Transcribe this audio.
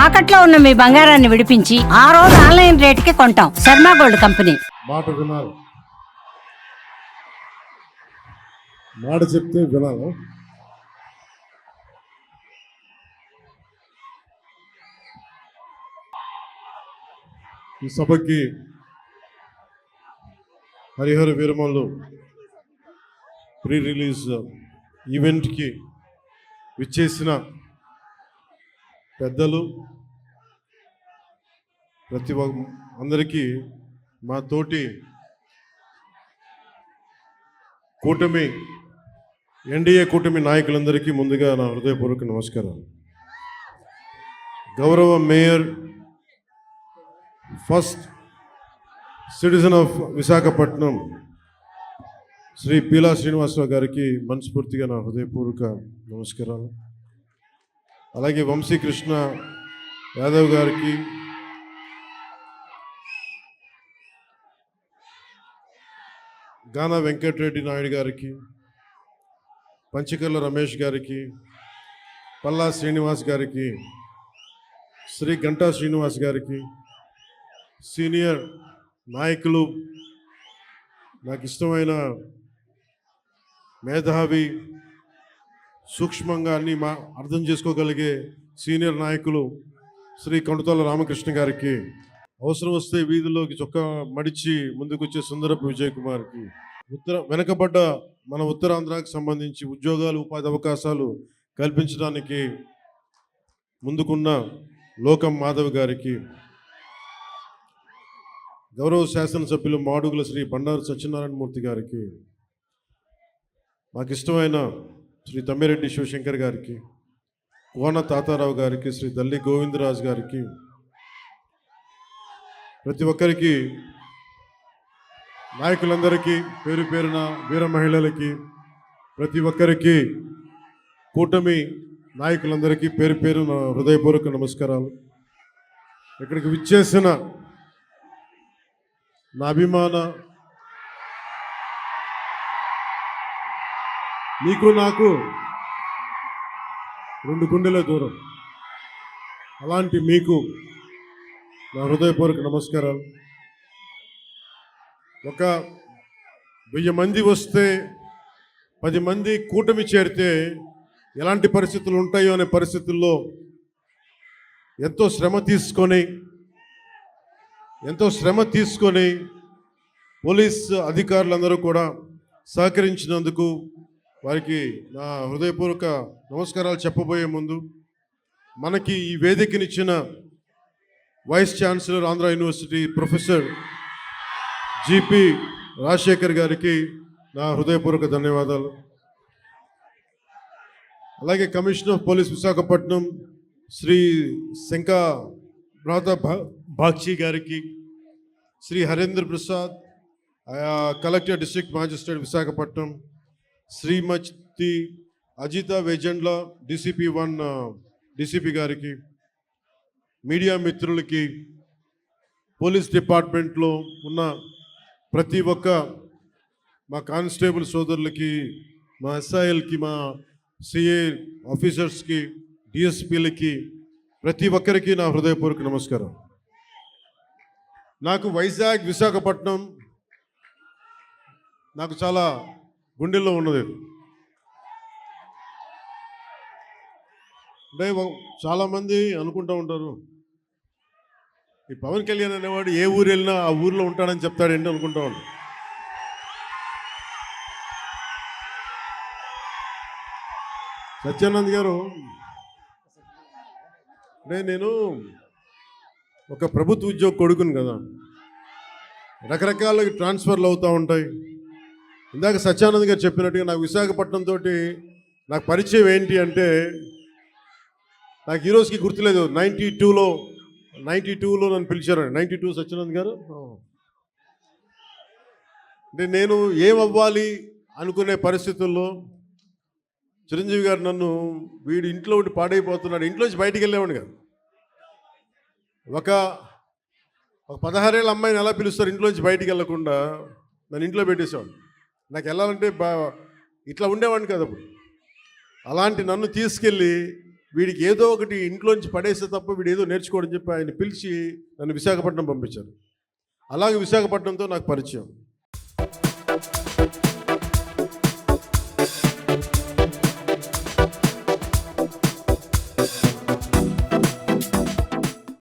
తాకట్లో ఉన్న మీ బంగారాన్ని విడిపించి ఆ రోజు ఆన్లైన్ రేటుకి కొంటాం. Sharma gold company. మాట వినాలి, మాట చెప్తే వినాలి. ఈ సభకి హరిహర వీరమల్లు ప్రీ రిలీజ్ ఈవెంట్కి విచ్చేసిన పెద్దలు ప్రతి అందరికీ మా తోటి కూటమి ఎన్డీఏ కూటమి నాయకులందరికీ ముందుగా నా హృదయపూర్వక నమస్కారాలు. గౌరవ mayor, first citizen of Visakhapatnam Shri Peela Srinivasarao గారికి మనస్ఫూర్తిగా నా హృదయపూర్వక నమస్కారాలు. అలాగే వంశీకృష్ణ యాదవ్ గారికి, గానా వెంకటరెడ్డి నాయుడు గారికి, పంచకర్ల రమేష్ గారికి, పల్లా శ్రీనివాస్ గారికి, శ్రీ గంటా శ్రీనివాస్ గారికి, సీనియర్ నాయకులు, నాకు ఇష్టమైన మేధావి, సూక్ష్మంగా అన్ని అర్థం చేసుకోగలిగే సీనియర్ నాయకులు శ్రీ కొండతోల రామకృష్ణ గారికి, అవసరం వస్తే వీధుల్లోకి చొక్కా మడిచి ముందుకొచ్చే సుందరపు విజయ్ కుమార్కి, వెనకబడ్డ మన ఉత్తరాంధ్రాకి సంబంధించి ఉద్యోగాలు, ఉపాధి అవకాశాలు కల్పించడానికి ముందుకున్న లోకం మాధవ్ గారికి, గౌరవ శాసనసభ్యులు మాడుగుల శ్రీ బండారు సత్యనారాయణమూర్తి గారికి, మాకు ఇష్టమైన శ్రీ తమ్మిరెడ్డి శివశంకర్ గారికి, కోన తాతారావు గారికి, శ్రీ దల్లి గోవిందరాజు గారికి, ప్రతి ఒక్కరికి, నాయకులందరికీ, పేరు పేరున వీర మహిళలకి, ప్రతి ఒక్కరికి, కూటమి నాయకులందరికీ పేరు పేరున హృదయపూర్వక నమస్కారాలు. ఇక్కడికి విచ్చేసిన నా అభిమాన, నీకు నాకు 2 గుండెల దూరం, అలాంటి మీకు నా హృదయపూర్వక నమస్కారాలు. ఒక 1000 మంది వస్తే 10 మంది కూటమి చేరితే ఎలాంటి పరిస్థితులు ఉంటాయో అనే పరిస్థితుల్లో ఎంతో శ్రమ తీసుకొని పోలీస్ అధికారులందరూ కూడా సహకరించినందుకు వారికి నా హృదయపూర్వక నమస్కారాలు చెప్పబోయే ముందు, మనకి ఈ వేదికనిచ్చిన vice chancellor Andhra university professor GP Rajasekhar గారికి నా హృదయపూర్వక ధన్యవాదాలు. అలాగే commissioner of police Visakhapatnam Shri Shankhabrata Bagchi గారికి, Shri Harendra Prasad collector district magistrate Visakhapatnam, Shrimati Ajitha Vejandla DCP 1 DCP గారికి, మీడియా మిత్రులకి, పోలీస్ డిపార్ట్మెంట్లో ఉన్న ప్రతి ఒక్క మా కానిస్టేబుల్ సోదరులకి, మా SILకి, మా CA ఆఫీసర్స్కి, DSPలకి, ప్రతి ఒక్కరికి నా హృదయపూర్వక నమస్కారం. నాకు వైజాగ్, విశాఖపట్నం నాకు చాలా గుండెల్లో ఉన్నది. అంటే చాలామంది అనుకుంటూ ఉంటారు, ఈ పవన్ కళ్యాణ్ అనేవాడు ఏ ఊరు వెళ్ళినా ఆ ఊరిలో ఉంటాడని చెప్తాడేంటి అనుకుంటా ఉంటాడు. సత్యానంద్ గారు, అంటే నేను ఒక ప్రభుత్వ ఉద్యోగ కొడుకుని కదా, రకరకాల ట్రాన్స్ఫర్లు అవుతూ ఉంటాయి. ఇందాక సత్యానంద్ గారు చెప్పినట్టుగా నాకు విశాఖపట్నం తోటి నాకు పరిచయం ఏంటి అంటే, నాకు ఈరోజుకి గుర్తులేదు, 92లో నన్ను పిలిచారండి. 92 సత్యానంద్ గారు. అంటే నేను ఏమవ్వాలి అనుకునే పరిస్థితుల్లో చిరంజీవి గారు నన్ను, వీడు ఇంట్లో ఉండి పాడైపోతున్నాడు, ఇంట్లోంచి బయటికి వెళ్ళేవాడు కాదు. ఒక 16 ఏళ్ళ అమ్మాయిని ఎలా పిలుస్తారు ఇంట్లోంచి బయటికి వెళ్ళకుండా, నన్ను ఇంట్లో పెట్టేసేవాడు. నాకు వెళ్ళాలంటే ఇట్లా ఉండేవాడిని కదా అప్పుడు. అలాంటి నన్ను తీసుకెళ్ళి వీడికి ఏదో ఒకటి ఇంట్లోంచి పడేస్తే తప్ప వీడు ఏదో నేర్చుకోవడం చెప్పి ఆయన పిలిచి నన్ను విశాఖపట్నం పంపించారు. అలాగే విశాఖపట్నంతో నాకు పరిచయం.